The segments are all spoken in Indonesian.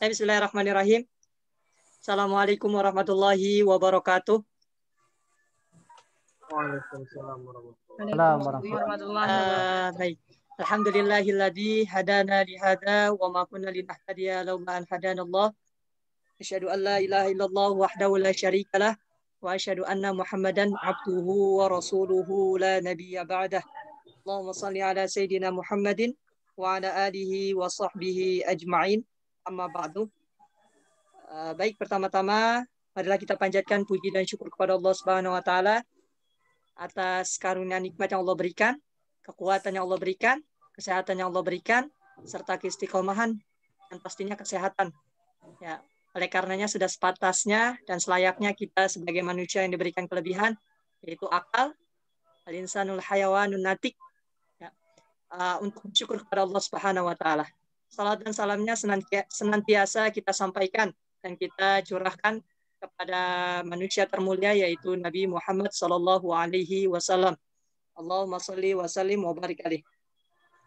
Bismillahirrahmanirrahim. Assalamualaikum warahmatullahi wabarakatuh. Waalaikumsalam warahmatullahi wabarakatuh. Baik. Alhamdulillahilladzi hadana li hada wa ma kunna linahtadiya laula an hadanallah. Asyhadu an la ilaha illallah wahdahu la syarikalah wa asyhadu anna Muhammadan abduhu wa rasuluhu la nabiyya ba'dah. Allahumma shalli ala sayyidina Muhammadin wa ala alihi wa sahbihi ajma'in. Amma ba'du. Baik, pertama-tama marilah kita panjatkan puji dan syukur kepada Allah Subhanahu wa taala atas karunia nikmat yang Allah berikan, kekuatan yang Allah berikan, kesehatan yang Allah berikan, serta keistiqomahan dan pastinya kesehatan. Ya, oleh karenanya sudah sepatasnya dan selayaknya kita sebagai manusia yang diberikan kelebihan, yaitu akal, al-insanul hayawanun natik, ya, untuk bersyukur kepada Allah Subhanahu wa taala. Salat dan salamnya senantiasa kita sampaikan dan kita curahkan kepada manusia termulia yaitu Nabi Muhammad sallallahu alaihi wasallam. Allahumma shalli wa sallim wa barik alaih.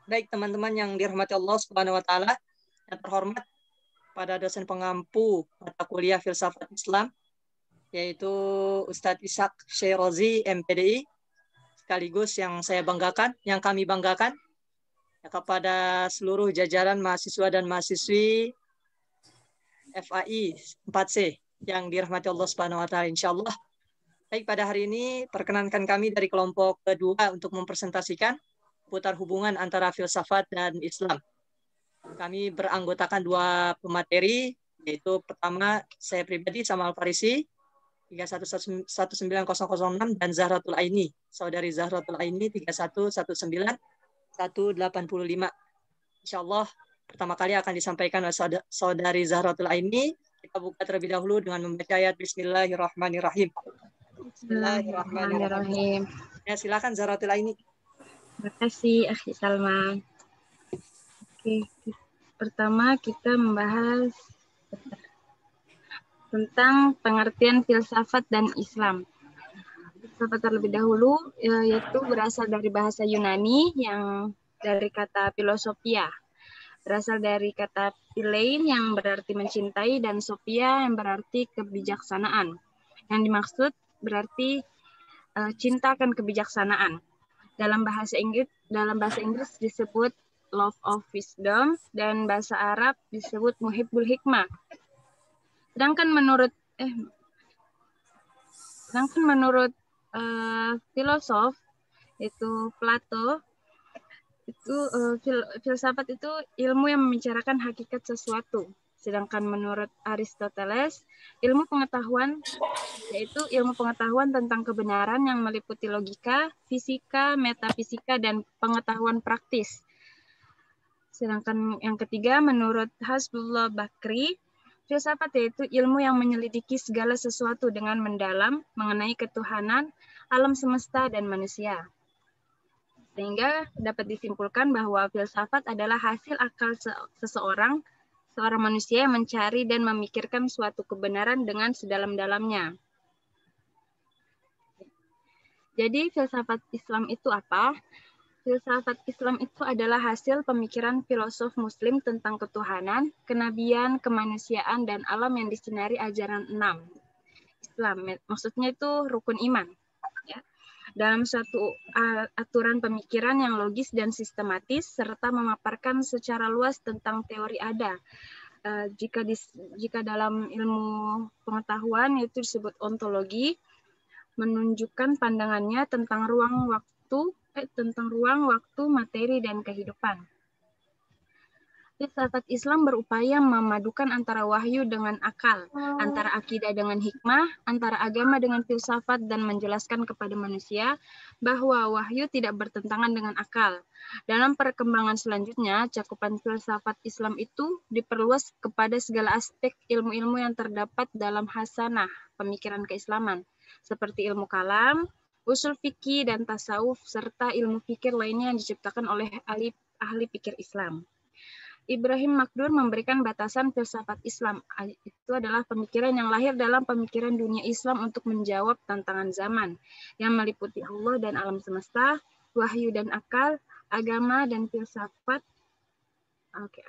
Baik teman-teman yang dirahmati Allah Subhanahu wa taala, yang terhormat pada dosen pengampu mata kuliah Filsafat Islam yaitu Ustadz Ishak Syarozi MPDI, sekaligus yang saya banggakan, yang kami banggakan kepada seluruh jajaran mahasiswa dan mahasiswi FAI 4C yang dirahmati Allah Subhanahu wa taala insyaallah. Baik, pada hari ini perkenankan kami dari kelompok kedua untuk mempresentasikan putar hubungan antara filsafat dan Islam. Kami beranggotakan dua pemateri, yaitu pertama saya pribadi Samal Farisi 311906 dan Zahratul Aini, saudari Zahratul Aini 3119 185. Insyaallah pertama kali akan disampaikan oleh saudari Zahratul Aini. Kita buka terlebih dahulu dengan membaca ayat Bismillahirrahmanirrahim. Bismillahirrahmanirrahim. Ya, silakan Zahratul Aini. Terima kasih Akhi Salma. Oke, pertama kita membahas tentang pengertian filsafat dan Islam. Filsafat terlebih dahulu yaitu berasal dari bahasa Yunani yang dari kata filosofia. Berasal dari kata philein yang berarti mencintai dan sophia yang berarti kebijaksanaan. Yang dimaksud berarti cinta akan kebijaksanaan. Dalam bahasa Inggris disebut love of wisdom dan bahasa Arab disebut muhibbul hikmah. Sedangkan menurut filosof itu Plato itu filsafat itu ilmu yang membicarakan hakikat sesuatu. Sedangkan menurut Aristoteles ilmu pengetahuan yaitu ilmu pengetahuan tentang kebenaran yang meliputi logika, fisika, metafisika dan pengetahuan praktis. Sedangkan yang ketiga menurut Hasbullah Bakri, filsafat yaitu ilmu yang menyelidiki segala sesuatu dengan mendalam mengenai ketuhanan, alam semesta, dan manusia. Sehingga dapat disimpulkan bahwa filsafat adalah hasil akal seorang manusia yang mencari dan memikirkan suatu kebenaran dengan sedalam-dalamnya. Jadi filsafat Islam itu apa? Filsafat Islam itu adalah hasil pemikiran filosof Muslim tentang ketuhanan, kenabian, kemanusiaan, dan alam yang disinari ajaran 6 Islam. Maksudnya itu rukun iman. Ya. Dalam suatu aturan pemikiran yang logis dan sistematis, serta memaparkan secara luas tentang teori ada. Jika dalam ilmu pengetahuan itu disebut ontologi, menunjukkan pandangannya tentang ruang, waktu, materi, dan kehidupan. Filsafat Islam berupaya memadukan antara wahyu dengan akal, antara akidah dengan hikmah, antara agama dengan filsafat, dan menjelaskan kepada manusia bahwa wahyu tidak bertentangan dengan akal. Dalam perkembangan selanjutnya, cakupan filsafat Islam itu diperluas kepada segala aspek ilmu-ilmu yang terdapat dalam hasanah pemikiran keislaman, seperti ilmu kalam, usul fikih dan tasawuf, serta ilmu fikir lainnya yang diciptakan oleh ahli fikir Islam. Ibrahim Makdur memberikan batasan filsafat Islam. Itu adalah pemikiran yang lahir dalam pemikiran dunia Islam untuk menjawab tantangan zaman, yang meliputi Allah dan alam semesta, wahyu dan akal, agama dan filsafat.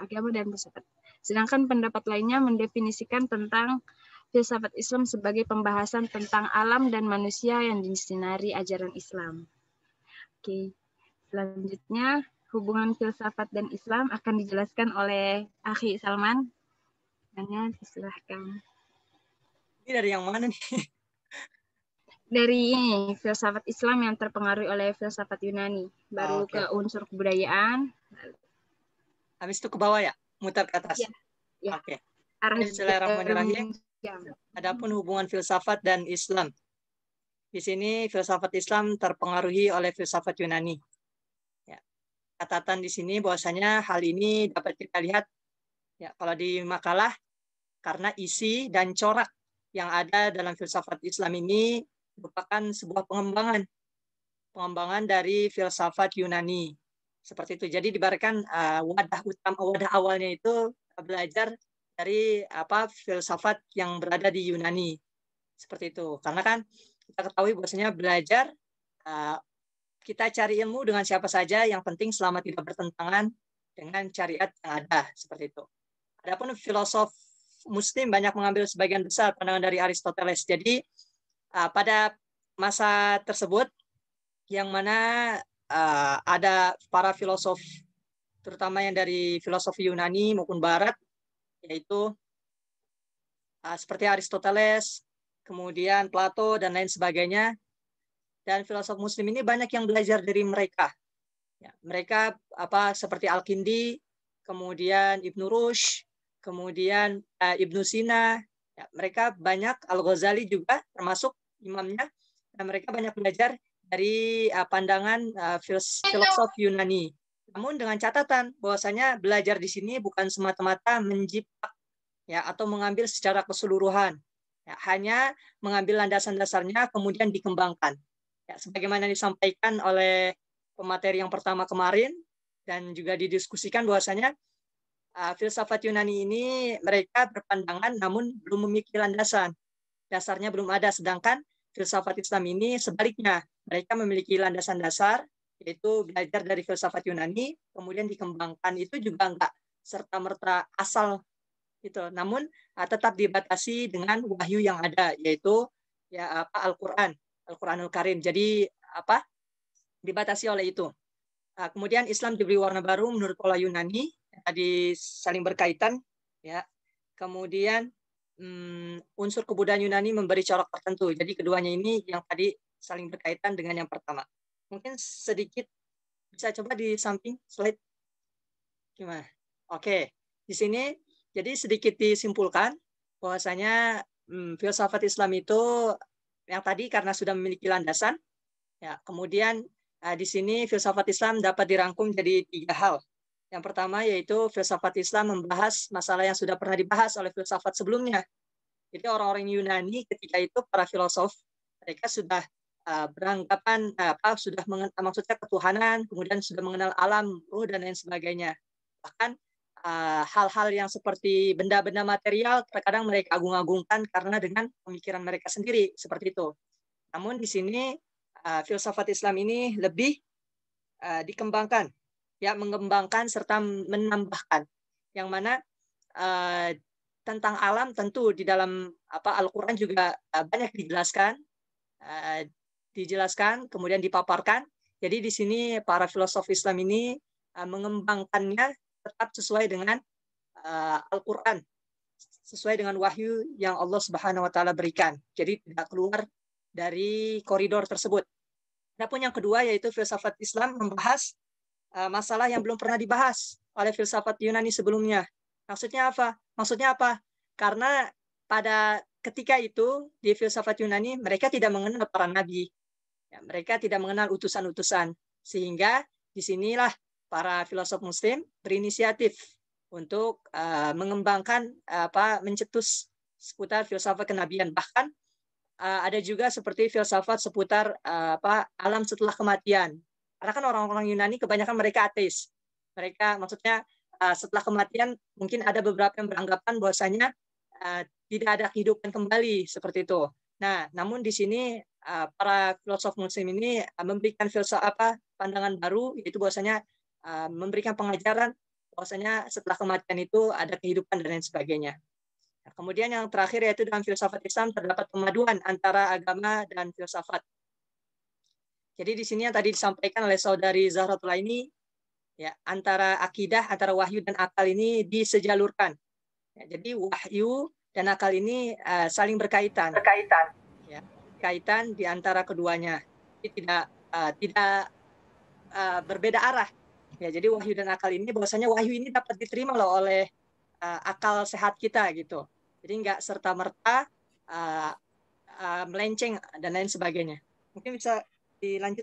Agama dan filsafat. Sedangkan pendapat lainnya mendefinisikan tentang filsafat Islam sebagai pembahasan tentang alam dan manusia yang disinari ajaran Islam. Oke, selanjutnya hubungan filsafat dan Islam akan dijelaskan oleh Akhi Salman. Hanya disilahkan. Ini dari yang mana nih? Dari ini, filsafat Islam yang terpengaruh oleh filsafat Yunani. Baru Oke. ke unsur kebudayaan. Habis itu ke bawah ya, mutar ke atas. Ya, ya. Oke. Arah Bismillahirrahmanirrahim. jam. Adapun hubungan filsafat dan Islam. Di sini filsafat Islam terpengaruhi oleh filsafat Yunani. Ya. Catatan di sini bahwasanya hal ini dapat kita lihat ya kalau di makalah karena isi dan corak yang ada dalam filsafat Islam ini merupakan sebuah pengembangan dari filsafat Yunani. Seperti itu. Jadi dibaratkan wadah awalnya itu belajar dari filsafat yang berada di Yunani. Seperti itu. Karena kan kita ketahui bahwasanya belajar kita cari ilmu dengan siapa saja, yang penting selama tidak bertentangan dengan syariat yang ada. Seperti itu. Adapun filosof Muslim banyak mengambil sebagian besar pandangan dari Aristoteles. Jadi pada masa tersebut yang mana ada para filosof, terutama yang dari filosofi Yunani maupun Barat, yaitu seperti Aristoteles, kemudian Plato dan lain sebagainya. Dan filosof Muslim ini banyak yang belajar dari mereka. Ya, mereka seperti Al-Kindi, kemudian Ibnu Rushd, kemudian Ibnu Sina. Ya, mereka banyak, Al-Ghazali juga termasuk imamnya. Dan mereka banyak belajar dari pandangan filosof Yunani. Namun dengan catatan bahwasanya belajar di sini bukan semata-mata menjiplak ya atau mengambil secara keseluruhan. Ya, hanya mengambil landasan dasarnya kemudian dikembangkan. Ya, sebagaimana disampaikan oleh pemateri yang pertama kemarin dan juga didiskusikan bahwasanya filsafat Yunani ini mereka berpandangan namun belum memiliki landasan. Dasarnya belum ada, sedangkan filsafat Islam ini sebaliknya. Mereka memiliki landasan dasar, yaitu belajar dari filsafat Yunani, kemudian dikembangkan. Itu juga enggak serta-merta asal gitu. Namun tetap dibatasi dengan wahyu yang ada, yaitu ya Al-Qur'an, Al-Qur'anul Karim. Jadi dibatasi oleh itu. Kemudian Islam diberi warna baru menurut pola Yunani, tadi saling berkaitan ya. Kemudian unsur kebudayaan Yunani memberi corak tertentu. Jadi keduanya ini yang tadi saling berkaitan dengan yang pertama. Mungkin sedikit bisa coba di samping slide. Gimana? Oke. Di sini jadi sedikit disimpulkan bahwasanya filsafat Islam itu yang tadi karena sudah memiliki landasan ya. Kemudian di sini filsafat Islam dapat dirangkum jadi 3 hal. Yang pertama yaitu filsafat Islam membahas masalah yang sudah pernah dibahas oleh filsafat sebelumnya. Jadi orang-orang Yunani ketika itu para filosof mereka sudah beranggapan sudah maksudnya ketuhanan, kemudian sudah mengenal alam, ruh dan lain sebagainya. Bahkan hal-hal yang seperti benda-benda material terkadang mereka agung-agungkan karena dengan pemikiran mereka sendiri seperti itu. Namun di sini filsafat Islam ini lebih dikembangkan, ya mengembangkan serta menambahkan, yang mana tentang alam tentu di dalam Al-Quran juga banyak dijelaskan, kemudian dipaparkan. Jadi di sini para filosof Islam ini mengembangkannya tetap sesuai dengan Al-Quran, sesuai dengan wahyu yang Allah Subhanahu Wa Taala berikan. Jadi tidak keluar dari koridor tersebut. Adapun yang kedua yaitu filsafat Islam membahas masalah yang belum pernah dibahas oleh filsafat Yunani sebelumnya. Maksudnya apa? Karena pada ketika itu di filsafat Yunani mereka tidak mengenal para nabi, ya, mereka tidak mengenal utusan-utusan, sehingga disinilah para filosof Muslim berinisiatif untuk mengembangkan mencetus seputar filsafat kenabian. Bahkan ada juga seperti filsafat seputar alam setelah kematian. Karena kan orang-orang Yunani kebanyakan mereka ateis. Mereka maksudnya setelah kematian mungkin ada beberapa yang beranggapan bahwasanya tidak ada kehidupan kembali seperti itu. Nah, namun di sini para filosof Muslim ini memberikan pandangan baru, yaitu bahwasanya memberikan pengajaran bahwasanya setelah kematian itu ada kehidupan dan lain sebagainya. Nah, kemudian yang terakhir yaitu dalam filsafat Islam terdapat pemaduan antara agama dan filsafat. Jadi di sini yang tadi disampaikan oleh saudari Zahratul Aini, ya, antara akidah, antara wahyu dan akal ini disejalurkan. Ya, jadi wahyu dan akal ini saling berkaitan. Ya, kaitan di antara keduanya. Jadi tidak berbeda arah. Ya, jadi wahyu dan akal ini bahwasanya wahyu ini dapat diterima loh oleh akal sehat kita gitu. Jadi nggak serta merta melenceng dan lain sebagainya. Mungkin bisa dilanjut.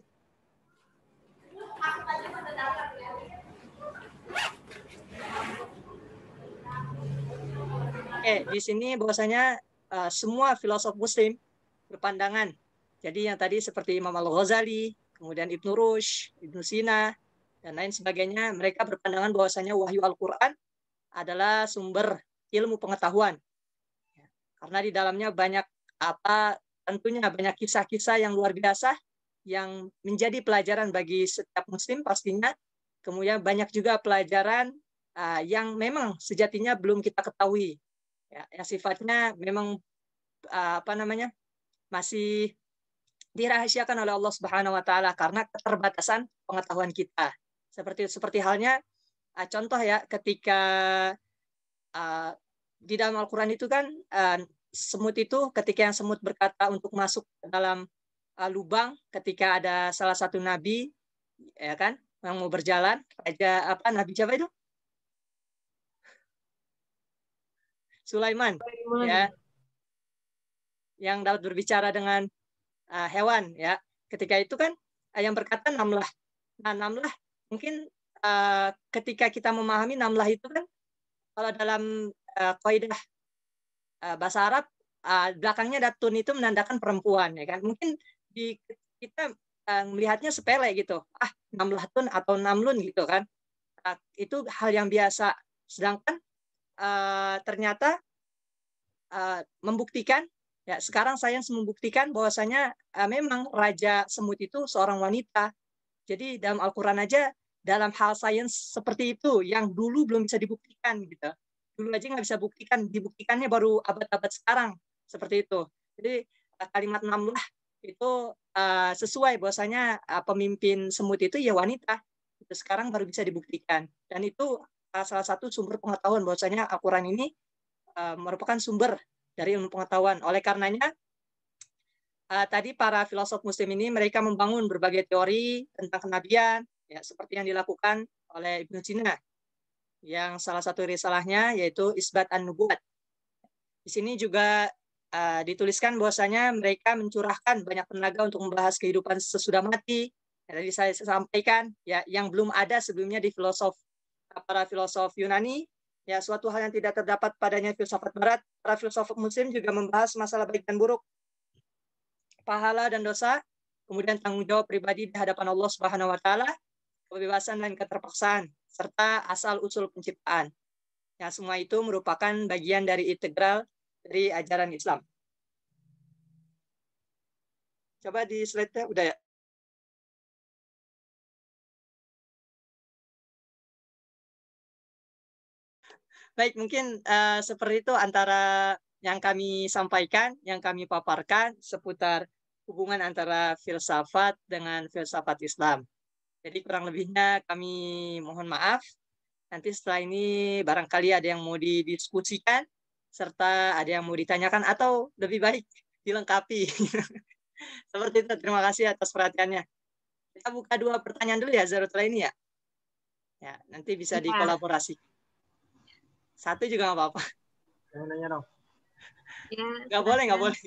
Oke, di sini bahwasanya semua filosof Muslim berpandangan. Jadi yang tadi seperti Imam Al-Ghazali, kemudian Ibnu Rushd, Ibnu Sina, dan lain sebagainya, mereka berpandangan bahwasanya wahyu Al-Quran adalah sumber ilmu pengetahuan. Karena di dalamnya tentunya banyak kisah-kisah yang luar biasa yang menjadi pelajaran bagi setiap Muslim pastinya. Kemudian banyak juga pelajaran yang memang sejatinya belum kita ketahui. Ya, yang sifatnya memang masih dirahasiakan oleh Allah Subhanahu wa taala karena keterbatasan pengetahuan kita. Seperti halnya contoh ya, ketika di dalam Al-Qur'an itu kan semut itu, ketika yang semut berkata untuk masuk ke dalam lubang ketika ada salah satu nabi, ya kan, yang mau berjalan, nabi siapa itu? Sulaiman, ya, yang dapat berbicara dengan hewan, ya. Ketika itu kan yang berkata namlah. Nah, namlah mungkin ketika kita memahami namlah itu kan, kalau dalam kaidah bahasa Arab, belakangnya datun itu menandakan perempuan, ya kan. Mungkin kita melihatnya sepele gitu, namlahtun atau namlun gitu kan. Itu hal yang biasa. Sedangkan ternyata membuktikan, ya, sekarang sains membuktikan bahwasanya memang Raja Semut itu seorang wanita. Jadi dalam Al-Quran aja, dalam hal sains seperti itu yang dulu belum bisa dibuktikan gitu. Dulu aja nggak bisa buktikan, dibuktikannya baru abad-abad sekarang seperti itu. Jadi kalimat namlah itu sesuai bahwasanya pemimpin semut itu ya wanita. Itu sekarang baru bisa dibuktikan. Dan itu salah satu sumber pengetahuan bahwasanya Al-Quran ini merupakan sumber dari ilmu pengetahuan. Oleh karenanya, tadi para filosof Muslim ini mereka membangun berbagai teori tentang kenabian, ya, seperti yang dilakukan oleh Ibnu Sina, yang salah satu risalahnya yaitu Isbat an-Nubuwat. Di sini juga dituliskan bahwasanya mereka mencurahkan banyak tenaga untuk membahas kehidupan sesudah mati. Ya, tadi saya sampaikan, ya, yang belum ada sebelumnya di para filosof Yunani. Ya, suatu hal yang tidak terdapat padanya filsafat Barat. Para filosof Muslim juga membahas masalah baik dan buruk, pahala dan dosa, kemudian tanggung jawab pribadi di hadapan Allah Subhanahu wa taala, kebebasan dan keterpaksaan, serta asal-usul penciptaan. Yang semua itu merupakan bagian dari integral dari ajaran Islam. Coba di slide-nya udah ya. Baik, mungkin seperti itu antara yang kami sampaikan, yang kami paparkan seputar hubungan antara filsafat dengan filsafat Islam. Jadi kurang lebihnya kami mohon maaf. Nanti setelah ini barangkali ada yang mau didiskusikan, serta ada yang mau ditanyakan, atau lebih baik dilengkapi. Seperti itu, terima kasih atas perhatiannya. Kita buka 2 pertanyaan dulu ya, Zahratul ini ya. Ya, nanti bisa dikolaborasi. 1 juga nggak apa-apa. Jangan nanya dong. Ya, Nggak boleh, nggak boleh.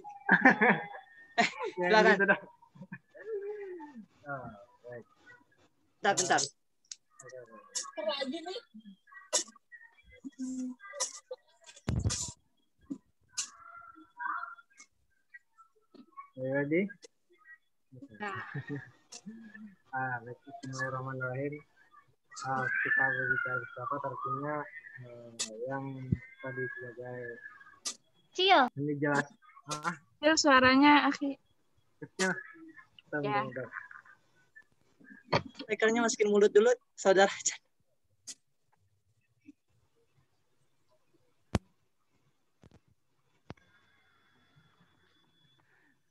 Silakan. Gitu dong. Baik. Bentar. Ready? Nah. Baik, bismillahirrahmanirrahim. Kita berbicara filsafat artinya yang tadi sebagai ini jelas. Kecil suaranya, Akhi. Kecil. Ya. Speakernya masukin mulut dulu, saudara.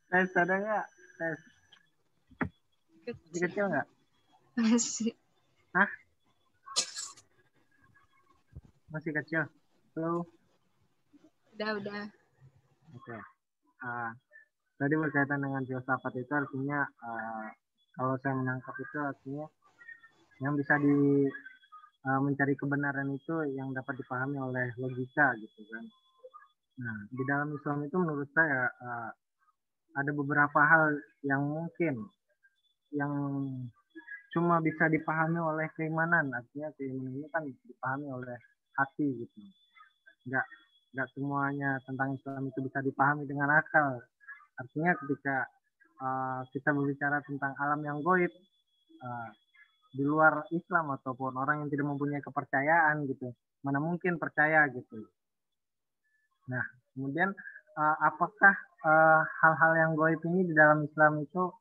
Tes ada nggak? Tes. Masih kecil nggak? Masih. Hah? Masih kecil? Halo? Udah. Oke. Tadi berkaitan dengan filsafat itu artinya kalau saya menangkap itu artinya yang bisa mencari kebenaran itu yang dapat dipahami oleh logika gitu kan. Nah, di dalam Islam itu menurut saya ada beberapa hal yang mungkin yang cuma bisa dipahami oleh keimanan, artinya keimanan ini kan dipahami oleh hati gitu. Nggak semuanya tentang Islam itu bisa dipahami dengan akal. Artinya ketika kita berbicara tentang alam yang goib di luar Islam ataupun orang yang tidak mempunyai kepercayaan gitu, mana mungkin percaya gitu. Nah, kemudian apakah hal-hal yang goib ini di dalam Islam itu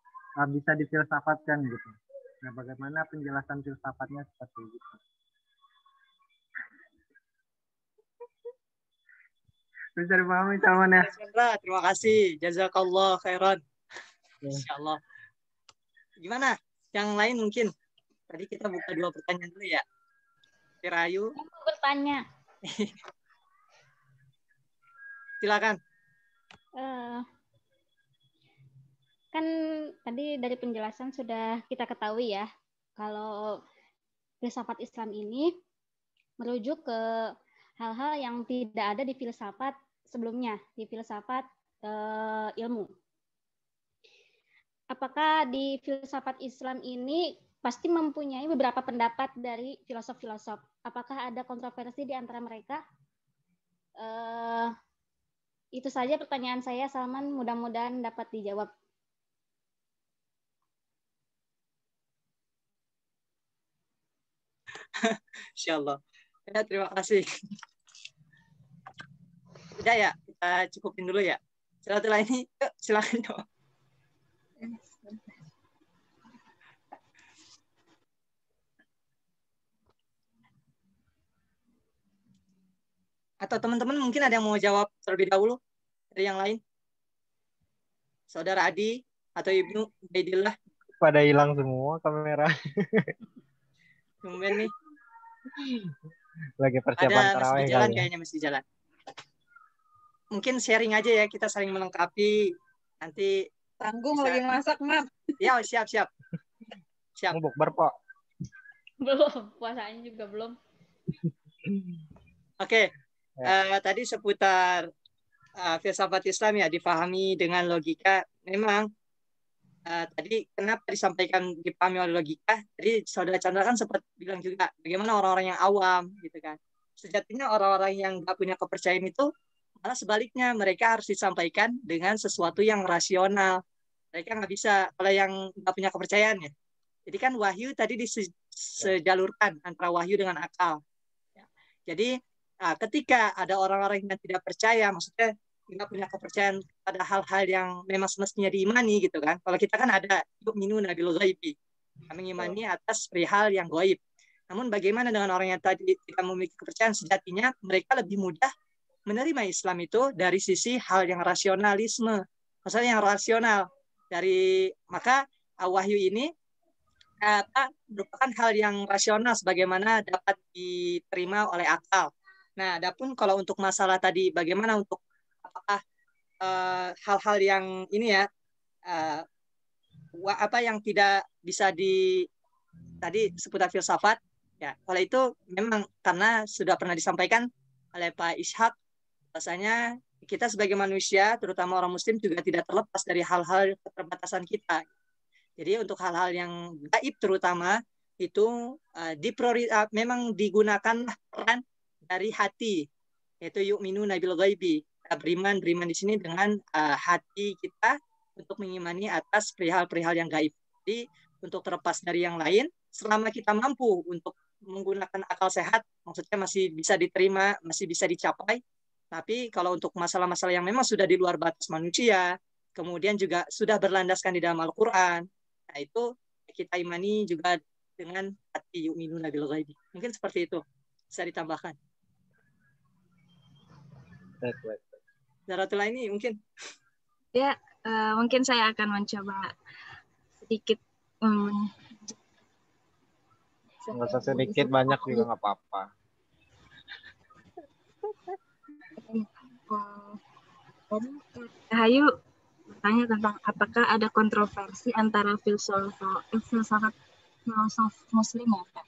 bisa difilsafatkan gitu? Nah, bagaimana penjelasan filsafatnya seperti itu? Bisa dipahami Salman ya? Terima kasih. Jazakallah khairan. Insyaallah. Gimana? Yang lain mungkin? Tadi kita buka 2 pertanyaan dulu ya. Rayu. Aku bertanya. Silakan. Kan tadi dari penjelasan sudah kita ketahui ya, kalau filsafat Islam ini merujuk ke hal-hal yang tidak ada di filsafat sebelumnya, di filsafat ilmu. Apakah di filsafat Islam ini pasti mempunyai beberapa pendapat dari filosof-filosof? Apakah ada kontroversi di antara mereka? Itu saja pertanyaan saya, Salman. Mudah-mudahan dapat dijawab. Insyaallah. Ya, terima kasih. Udah ya, kita cukupin dulu ya. Setelah ini, yuk, silakan dong. Atau teman-teman mungkin ada yang mau jawab terlebih dahulu dari yang lain? Saudara Adi atau Ibnu Baidillah? Pada hilang semua kamera. Tumben nih. Lagi persiapan Masih tarawih di jalan kali. Kayaknya masih di jalan. Mungkin sharing aja ya, kita saling melengkapi. Nanti tanggung lagi masak, Mam. Ya, siap. Siap. Mau bukber, Pak? Belum, puasanya juga belum. Oke. Tadi seputar filsafat Islam ya, dipahami dengan logika. Memang tadi kenapa disampaikan dipahami oleh logika? Jadi Saudara Chandra kan sempat bilang juga bagaimana orang-orang yang awam gitu kan. Sejatinya orang-orang yang nggak punya kepercayaan itu malah sebaliknya, mereka harus disampaikan dengan sesuatu yang rasional. Mereka nggak bisa kalau yang nggak punya kepercayaan ya. Jadi kan wahyu tadi disejalurkan antara wahyu dengan akal. Jadi ketika ada orang-orang yang tidak percaya, maksudnya nggak punya kepercayaan pada hal-hal yang memang semestinya diimani gitu kan. Kalau kita kan ada yu'minuna bil ghaibi, mengimani atas perihal yang gaib. Namun bagaimana dengan orang yang tadi tidak memiliki kepercayaan? Sejatinya mereka lebih mudah menerima Islam itu dari sisi hal yang rasionalisme, maksudnya yang rasional. Maka wahyu ini merupakan hal yang rasional sebagaimana dapat diterima oleh akal. Nah, adapun kalau untuk masalah tadi bagaimana untuk apakah hal-hal yang ini ya apa yang tidak bisa tadi seputar filsafat ya, kalau itu memang karena sudah pernah disampaikan oleh Pak Ishak, bahwasanya kita sebagai manusia, terutama orang Muslim, juga tidak terlepas dari hal-hal keterbatasan kita. Jadi untuk hal-hal yang gaib terutama itu memang digunakan peran dari hati, yaitu yu'minuna bil ghaibi. Beriman di sini dengan hati kita untuk mengimani atas perihal-perihal yang gaib. Jadi untuk terlepas dari yang lain, selama kita mampu untuk menggunakan akal sehat, maksudnya masih bisa diterima, masih bisa dicapai. Tapi kalau untuk masalah-masalah yang memang sudah di luar batas manusia, kemudian juga sudah berlandaskan di dalam Al-Quran, nah itu kita imani juga dengan hati yu'minuna bil ghaibi. Mungkin seperti itu. Bisa ditambahkan. Baik. Zaratul ini mungkin. Ya, mungkin saya akan mencoba sedikit. Nggak usah sedikit, banyak juga nggak apa-apa. Tadi Hayu bertanya tentang apakah ada kontroversi antara filsafat Muslim ya, Kak?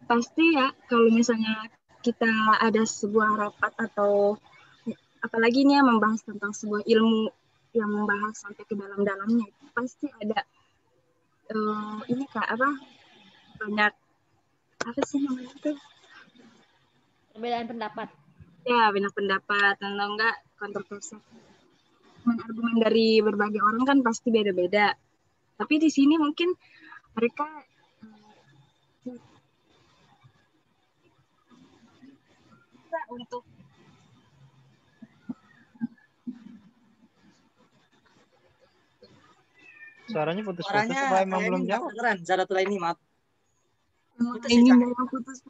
Pasti ya, kalau misalnya kita ada sebuah rapat atau apalagi ini membahas tentang sebuah ilmu yang membahas sampai ke dalam-dalamnya, pasti ada ini Kak, banyak apa sih namanya itu? Perbedaan pendapat. Ya, banyak pendapat atau enggak kontroversi. Argumen dari berbagai orang kan pasti beda-beda. Tapi di sini mungkin mereka bisa untuk Suaranya putus-putus, Suaranya apa emang belum kayaknya jawab? kedengeran Zaratul ini, maaf. Putus ini ya, Cak? mau putus.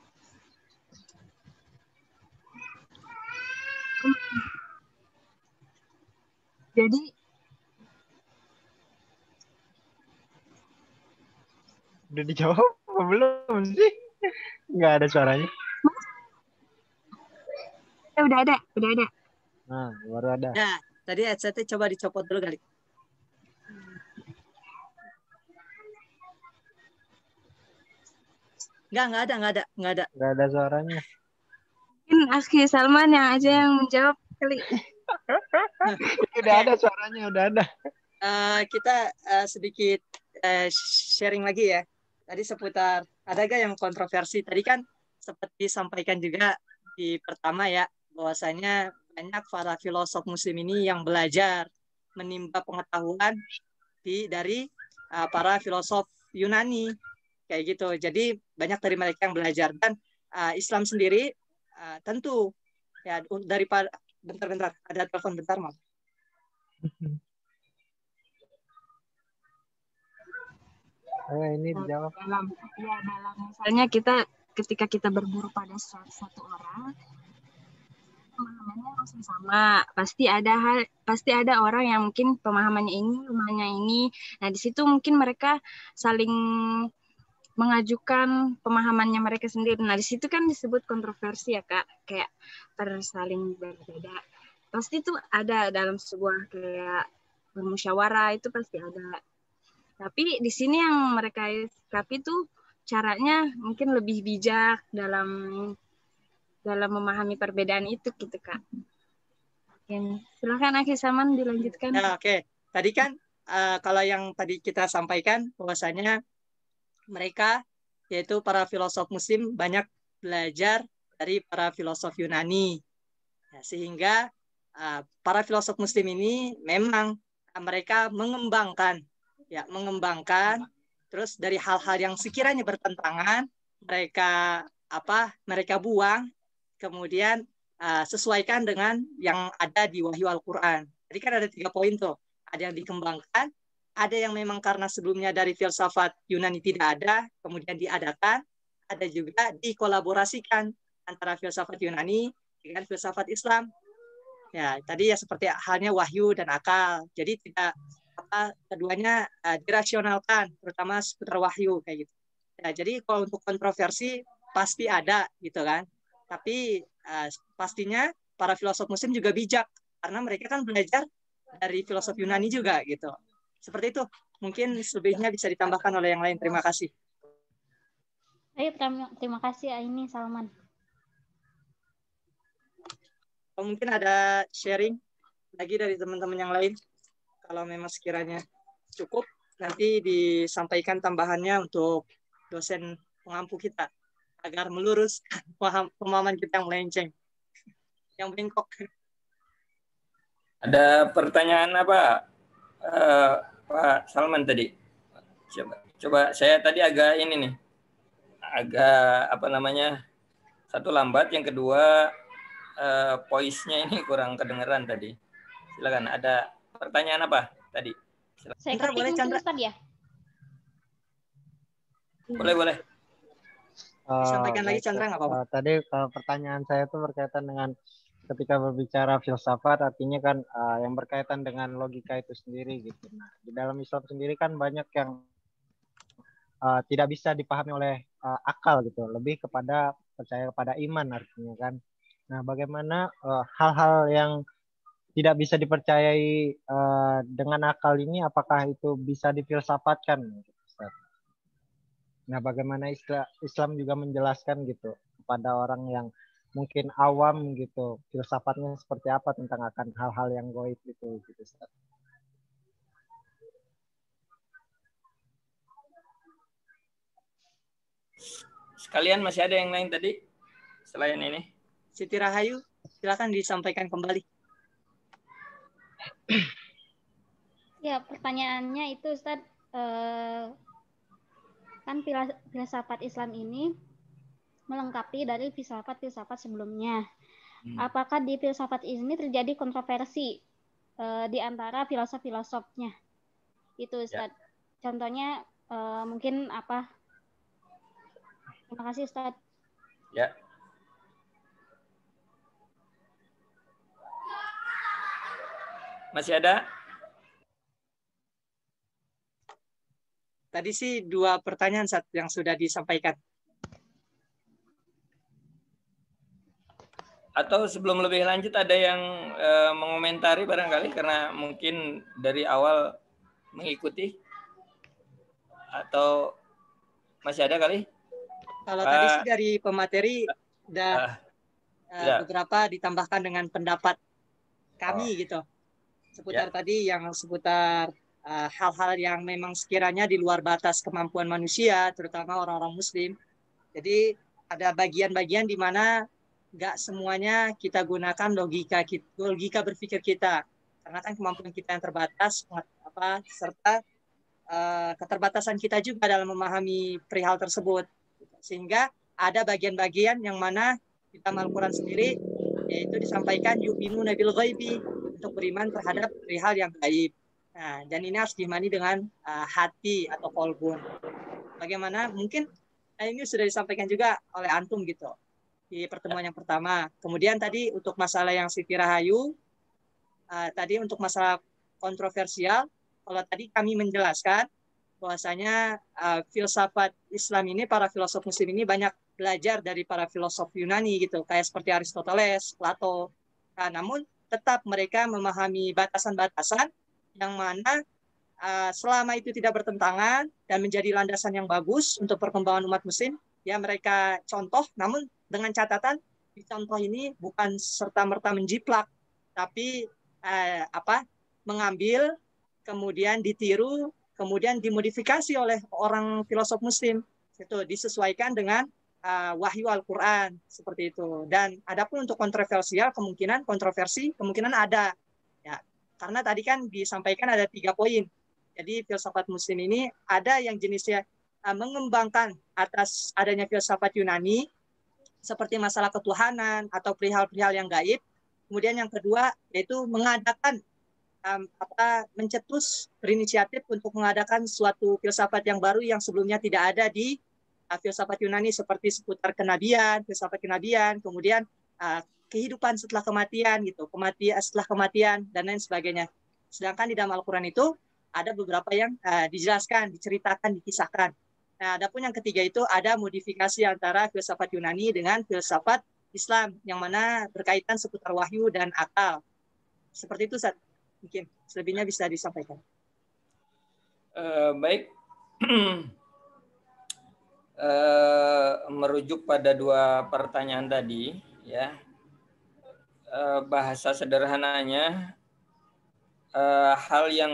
Jadi Udah dijawab apa belum sih? Nggak ada suaranya. udah ada. Nah, baru ada. Ya, tadi headsetnya coba dicopot dulu kali. Nggak ada. Nggak ada suaranya. Mungkin Akhi Salman yang aja yang menjawab kali. Udah ada suaranya, udah ada. Kita sedikit sharing lagi ya. Tadi seputar ada gak yang kontroversi? Tadi kan seperti disampaikan juga di pertama ya, bahwasanya banyak para filosof Muslim ini yang belajar menimba pengetahuan dari para filosof Yunani kayak gitu. Jadi banyak dari mereka yang belajar, dan Islam sendiri tentu ya daripada bentar ada telepon bentar, Mas. Ini dijawab. Dalam misalnya ketika kita berguru pada satu orang, pemahamannya langsung sama. Pasti ada orang yang mungkin pemahamannya ini. Nah, di situ mungkin mereka saling mengajukan pemahamannya mereka sendiri. Nah, di situ kan disebut kontroversi ya, Kak. Kayak saling berbeda. Pasti itu ada dalam sebuah kayak bermusyawarah, itu pasti ada. Tapi di sini yang mereka sikapi tuh caranya mungkin lebih bijak dalam memahami perbedaan itu gitu, Kak. Silakan Akhi Salman dilanjutkan. Ya, oke. Tadi kan kalau yang tadi kita sampaikan bahwasanya mereka yaitu para filosof Muslim banyak belajar dari para filosof Yunani. Ya, sehingga para filosof Muslim ini memang mereka mengembangkan terus dari hal-hal yang sekiranya bertentangan mereka buang, kemudian sesuaikan dengan yang ada di Wahyu Al-Quran. Jadi kan ada 3 poin tuh, ada yang dikembangkan, ada yang memang karena sebelumnya dari filsafat Yunani tidak ada, kemudian diadakan, ada juga dikolaborasikan antara filsafat Yunani dengan filsafat Islam. Ya, tadi ya seperti halnya wahyu dan akal. Jadi tidak keduanya dirasionalkan, terutama seputar wahyu kayak gitu. Ya, jadi kalau untuk kontroversi pasti ada gitu kan. Tapi pastinya para filosof Muslim juga bijak karena mereka kan belajar dari filosof Yunani juga gitu. Seperti itu. Mungkin selebihnya bisa ditambahkan oleh yang lain. Terima kasih. Ayo, terima kasih Aini Salman. Mungkin ada sharing lagi dari teman-teman yang lain. Kalau memang sekiranya cukup, nanti disampaikan tambahannya untuk dosen pengampu kita agar melurus pemahaman kita yang melenceng, yang bengkok. Ada pertanyaan apa, Pak Salman tadi? Coba saya tadi agak satu lambat, yang kedua voice-nya ini kurang kedengeran tadi. Silakan, ada pertanyaan apa tadi? Silakan. Saya ketik boleh, mungkin Ustaz ya? Boleh. Disampaikan lagi Chandra nggak apa-apa. Tadi kalau pertanyaan saya itu berkaitan dengan ketika berbicara filsafat artinya kan yang berkaitan dengan logika itu sendiri gitu. Nah, di dalam Islam sendiri kan banyak yang tidak bisa dipahami oleh akal gitu, lebih kepada percaya kepada iman artinya kan. Nah, bagaimana hal-hal yang tidak bisa dipercayai dengan akal ini, apakah itu bisa difilsafatkan? Nah, bagaimana Islam juga menjelaskan gitu kepada orang yang mungkin awam gitu, filsafatnya seperti apa tentang akan hal-hal yang gaib itu gitu. Sekalian masih ada yang lain tadi selain ini? Siti Rahayu, silakan disampaikan kembali. Ya, pertanyaannya itu Ustaz, kan filsafat Islam ini melengkapi dari filsafat-filsafat sebelumnya. Apakah di filsafat ini terjadi kontroversi di antara filosof-filosofnya? Itu Ustaz. Ya. Contohnya mungkin apa? Terima kasih Ustaz. Ya. Masih ada? Tadi sih 2 pertanyaan yang sudah disampaikan. Atau sebelum lebih lanjut ada yang mengomentari barangkali karena mungkin dari awal mengikuti, atau masih ada kali? Kalau tadi sih dari pemateri udah beberapa ditambahkan dengan pendapat kami gitu. Seputar tadi yang seputar hal-hal yang memang sekiranya di luar batas kemampuan manusia, terutama orang-orang muslim. Jadi ada bagian-bagian di mana nggak semuanya kita gunakan logika berpikir kita, karena kan kemampuan kita yang terbatas, serta keterbatasan kita juga dalam memahami perihal tersebut, sehingga ada bagian-bagian yang mana kita Al-Quran sendiri yaitu disampaikan yu'minuna bil ghaibi, untuk beriman terhadap perihal yang gaib. Nah, dan ini harus diimani dengan hati atau kolbun. Bagaimana mungkin ini sudah disampaikan juga oleh antum gitu di pertemuan yang pertama. Kemudian tadi untuk masalah yang Siti Rahayu, tadi untuk masalah kontroversial, kalau tadi kami menjelaskan bahwasanya filsafat Islam ini, para filosof muslim ini banyak belajar dari para filosof Yunani gitu, kayak seperti Aristoteles, Plato. Nah, namun tetap mereka memahami batasan-batasan yang mana selama itu tidak bertentangan dan menjadi landasan yang bagus untuk perkembangan umat muslim, ya mereka contoh, namun dengan catatan di contoh ini bukan serta-merta menjiplak, tapi mengambil, kemudian ditiru, kemudian dimodifikasi oleh orang filosof muslim, itu disesuaikan dengan wahyu Al-Quran, seperti itu. Dan adapun untuk kontroversial, kontroversi kemungkinan ada, ya, karena tadi kan disampaikan ada 3 poin. Jadi filsafat muslim ini ada yang jenisnya mengembangkan atas adanya filsafat Yunani, seperti masalah ketuhanan atau perihal-perihal yang gaib. Kemudian yang kedua yaitu mengadakan mencetus, berinisiatif untuk mengadakan suatu filsafat yang baru yang sebelumnya tidak ada di filsafat Yunani, seperti seputar kenabian, filsafat kenabian, kemudian kehidupan setelah kematian gitu, setelah kematian dan lain sebagainya. Sedangkan di dalam Al-Quran itu ada beberapa yang dijelaskan, diceritakan, dikisahkan. Nah, adapun yang ketiga itu ada modifikasi antara filsafat Yunani dengan filsafat Islam yang mana berkaitan seputar wahyu dan akal. Seperti itu, Ustaz. Mungkin selebihnya bisa disampaikan. Baik. Merujuk pada 2 pertanyaan tadi, ya. Bahasa sederhananya, hal yang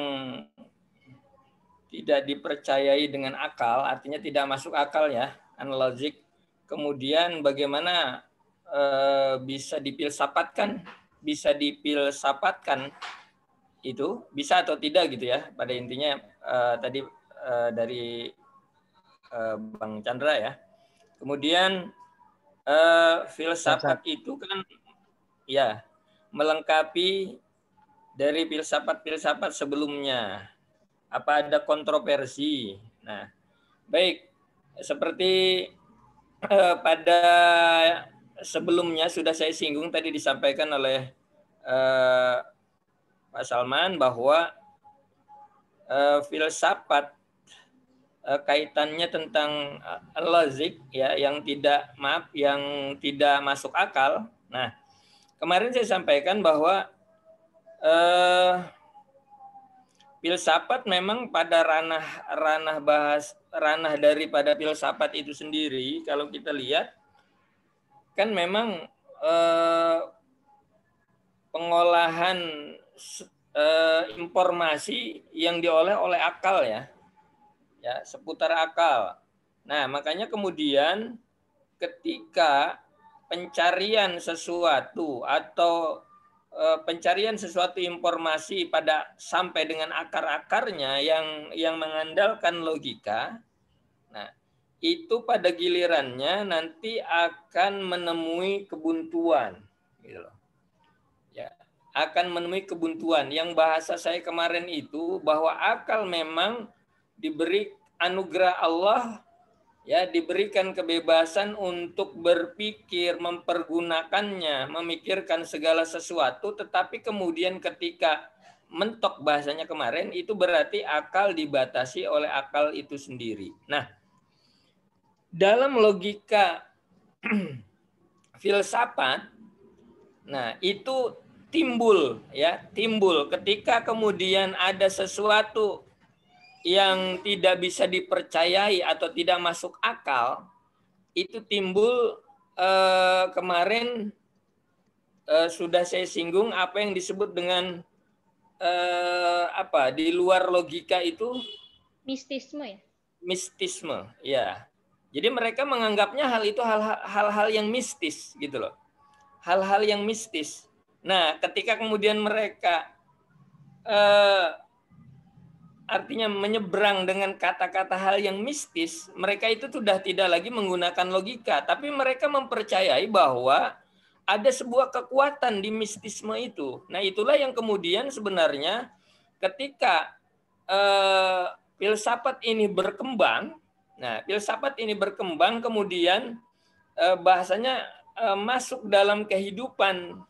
tidak dipercayai dengan akal, artinya tidak masuk akal ya, analogik. Kemudian bagaimana bisa difilsafatkan itu, bisa atau tidak gitu ya. Pada intinya tadi dari Bang Chandra ya. Kemudian filsafat itu kan ya melengkapi dari filsafat sebelumnya. Apa ada kontroversi? Nah, baik, seperti pada sebelumnya sudah saya singgung tadi disampaikan oleh Pak Salman bahwa filsafat kaitannya tentang logic ya yang tidak masuk akal. Nah, kemarin saya sampaikan bahwa filsafat memang pada ranah daripada filsafat itu sendiri, kalau kita lihat kan memang pengolahan informasi yang diolah oleh akal ya seputar akal. Nah, makanya kemudian ketika pencarian sesuatu atau pencarian sesuatu informasi pada sampai dengan akar-akarnya yang mengandalkan logika, nah itu pada gilirannya nanti akan menemui kebuntuan, gitu loh. Ya, akan menemui kebuntuan. Yang bahasa saya kemarin itu bahwa akal memang diberi anugerah Allah, ya, diberikan kebebasan untuk berpikir, mempergunakannya, memikirkan segala sesuatu, tetapi kemudian ketika mentok bahasanya kemarin, itu berarti akal dibatasi oleh akal itu sendiri. Nah, dalam logika filsafat, nah itu timbul ketika kemudian ada sesuatu yang tidak bisa dipercayai atau tidak masuk akal, itu timbul kemarin sudah saya singgung apa yang disebut dengan di luar logika itu mistisme ya. Mistisme, ya. Jadi mereka menganggapnya hal itu hal-hal yang mistis gitu loh. Hal-hal yang mistis. Nah, ketika kemudian mereka artinya menyeberang dengan kata-kata hal yang mistis, mereka itu sudah tidak lagi menggunakan logika, tapi mereka mempercayai bahwa ada sebuah kekuatan di mistisme itu. Nah, itulah yang kemudian sebenarnya ketika filsafat ini berkembang, kemudian bahasanya masuk dalam kehidupan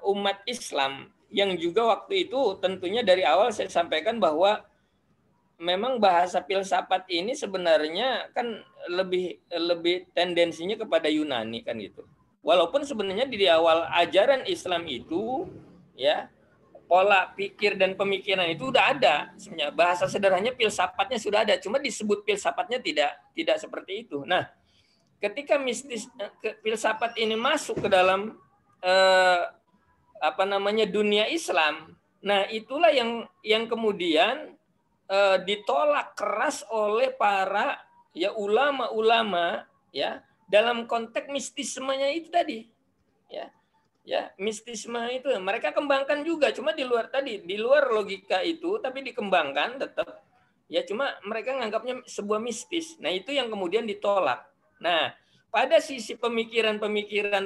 umat Islam, yang juga waktu itu tentunya dari awal saya sampaikan bahwa memang bahasa filsafat ini sebenarnya kan lebih tendensinya kepada Yunani kan gitu. Walaupun sebenarnya di awal ajaran Islam itu ya pola pikir dan pemikiran itu udah ada sebenarnya. Bahasa sederhananya filsafatnya sudah ada, cuma disebut filsafatnya tidak seperti itu. Nah, ketika filsafat ini masuk ke dalam dunia Islam, nah itulah yang kemudian ditolak keras oleh para ulama-ulama ya dalam konteks mistismenya itu tadi ya mistisme itu mereka kembangkan juga, cuma di luar logika itu, tapi dikembangkan tetap ya, cuma mereka nganggapnya sebuah mistis. Nah, itu yang kemudian ditolak. Nah, pada sisi pemikiran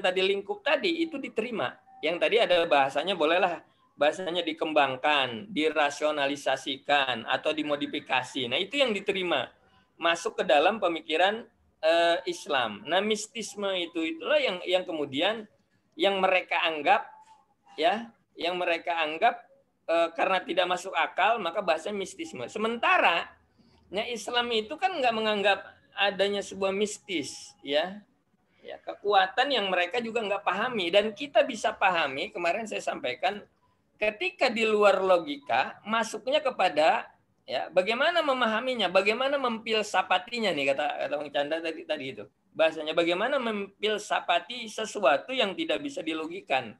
tadi, lingkup tadi itu diterima. Yang tadi ada bahasanya, bolehlah bahasanya dikembangkan, dirasionalisasikan atau dimodifikasi. Nah, itu yang diterima masuk ke dalam pemikiran Islam. Nah, mistisme itulah yang kemudian yang mereka anggap karena tidak masuk akal, maka bahasanya mistisme. Sementara Islam itu kan nggak menganggap adanya sebuah mistis, ya kekuatan yang mereka juga nggak pahami, dan kita bisa pahami. Kemarin saya sampaikan, ketika di luar logika masuknya kepada bagaimana memahaminya, bagaimana memfilsafatinya nih, kata Bang Chandra tadi itu bahasanya, bagaimana memfilsafati sesuatu yang tidak bisa dilogikakan.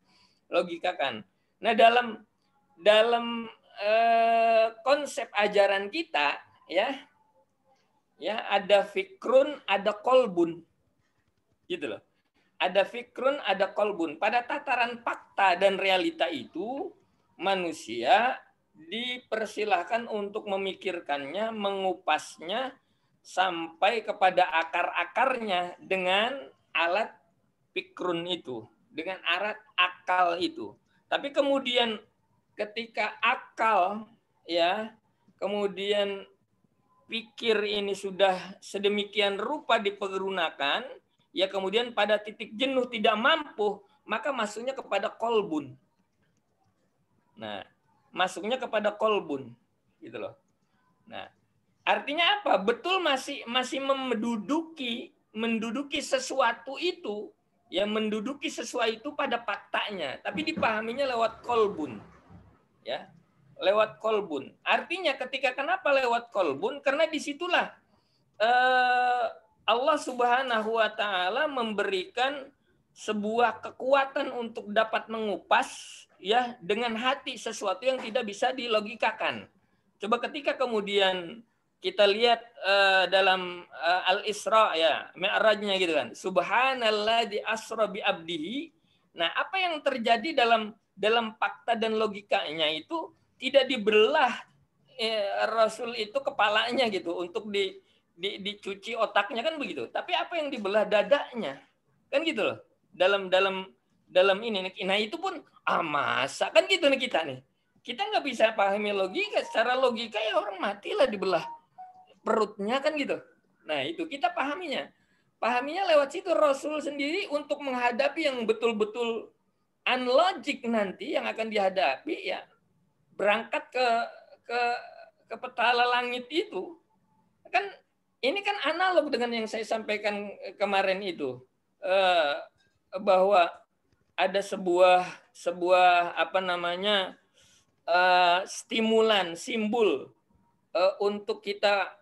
Nah, dalam konsep ajaran kita ya ada fikrun, ada kolbun, gitu loh. Ada fikrun, ada kolbun. Pada tataran fakta dan realita itu, manusia dipersilahkan untuk memikirkannya, mengupasnya sampai kepada akar-akarnya dengan alat fikrun itu, dengan alat akal itu. Tapi kemudian ketika akal kemudian pikir ini sudah sedemikian rupa dipergunakan, ya kemudian pada titik jenuh tidak mampu, maka masuknya kepada kolbun. Nah, masuknya kepada kolbun, gitu loh. Nah, artinya apa? Betul masih menduduki sesuatu itu, ya menduduki sesuatu itu pada faktanya, tapi dipahaminya lewat kolbun, ya, lewat kolbun. Artinya ketika kenapa lewat kolbun? Karena disitulah Allah Subhanahu Wa Taala memberikan sebuah kekuatan untuk dapat mengupas, ya, dengan hati sesuatu yang tidak bisa dilogikakan. Coba ketika kemudian kita lihat dalam Al-Isra, ya, Mi'rajnya gitu kan. Subhanalladzi asra bi abdihi. Nah, apa yang terjadi dalam fakta dan logikanya itu tidak dibelah Rasul itu kepalanya gitu untuk dicuci otaknya kan begitu. Tapi apa yang dibelah dadanya? Kan gitu loh. Dalam ini. Nah, itu pun masa kan gitu nih kita nih. Kita nggak bisa pahami logika. Secara logika ya orang matilah dibelah perutnya kan gitu. Nah, itu kita pahaminya. Pahaminya lewat situ. Rasul sendiri untuk menghadapi yang betul-betul unlogic nanti yang akan dihadapi, ya berangkat ke petala langit itu. Kan ini kan analog dengan yang saya sampaikan kemarin itu. Bahwa ada sebuah stimulan, simbol untuk kita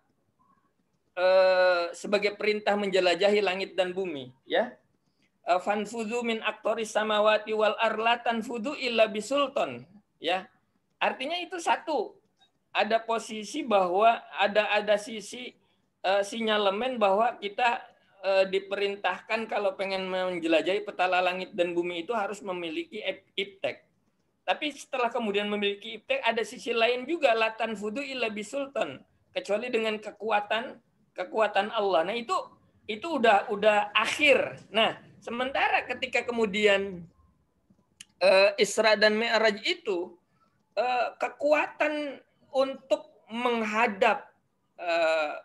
sebagai perintah menjelajahi langit dan bumi, ya. Fanfudhu min aqtaris samawati wal arla tanfudhu illa bisultan, ya. Artinya itu satu, ada posisi bahwa ada sisi sinyalemen bahwa kita diperintahkan kalau pengen menjelajahi petala langit dan bumi itu harus memiliki iptek. Tapi setelah kemudian memiliki iptek, ada sisi lain juga, latan fudu illa bisultan, kecuali dengan kekuatan Allah. Nah, itu udah akhir. Nah, sementara ketika kemudian Isra dan Mi'raj itu kekuatan untuk menghadap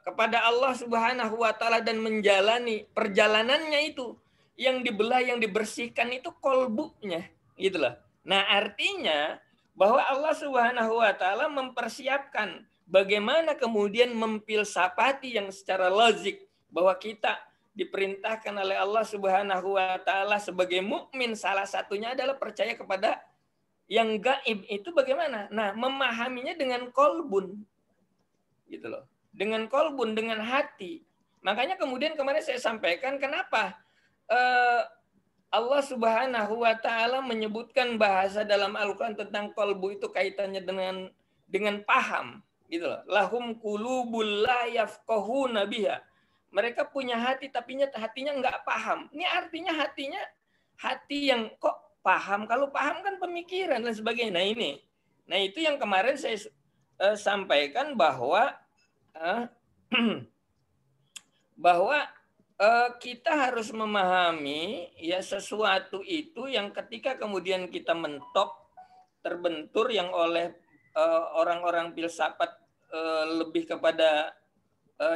kepada Allah Subhanahu Wa Taala dan menjalani perjalanannya itu yang dibelah, yang dibersihkan itu kolbunya, gitu loh. Nah, artinya bahwa Allah Subhanahu Wa Taala mempersiapkan bagaimana kemudian memfilsafati yang secara logik bahwa kita diperintahkan oleh Allah Subhanahu Wa Taala sebagai mukmin, salah satunya adalah percaya kepada yang gaib itu bagaimana? Nah, memahaminya dengan kolbun, gitu loh. Dengan kolbun, dengan hati. Makanya kemudian kemarin saya sampaikan kenapa Allah Subhanahu Wa Taala menyebutkan bahasa dalam Al-Quran tentang kolbu itu kaitannya dengan paham, gitu loh. Lahum qulubul la yafqahuna biha. Mereka punya hati tapi hatinya nggak paham. Ini artinya hati yang kok paham. Kalau paham kan pemikiran dan sebagainya. Nah, ini. Nah, itu yang kemarin saya sampaikan bahwa kita harus memahami ya sesuatu itu yang ketika kemudian kita mentok terbentur yang oleh orang-orang filsafat lebih kepada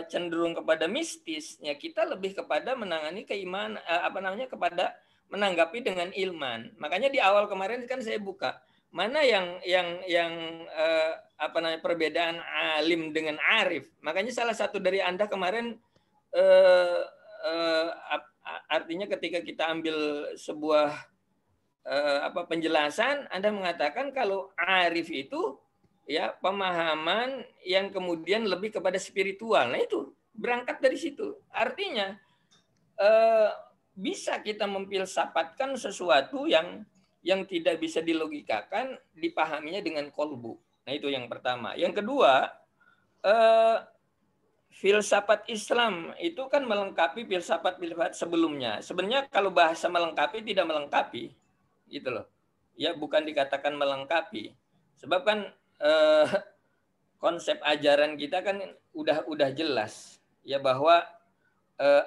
cenderung kepada mistis, ya kita lebih kepada menangani keimanan kepada menanggapi dengan ilman. Makanya di awal kemarin kan saya buka mana yang perbedaan alim dengan arif. Makanya salah satu dari Anda kemarin artinya ketika kita ambil sebuah penjelasan, Anda mengatakan kalau arif itu ya pemahaman yang kemudian lebih kepada spiritual. Nah, itu berangkat dari situ. Artinya bisa kita memfilsafatkan sesuatu yang tidak bisa dilogikakan, dipahaminya dengan kolbu. Nah, itu yang pertama. Yang kedua, filsafat Islam itu kan melengkapi filsafat sebelumnya. Sebenarnya kalau bahasa melengkapi tidak melengkapi, gitu loh. Ya, bukan dikatakan melengkapi. Sebab kan konsep ajaran kita kan udah jelas ya bahwa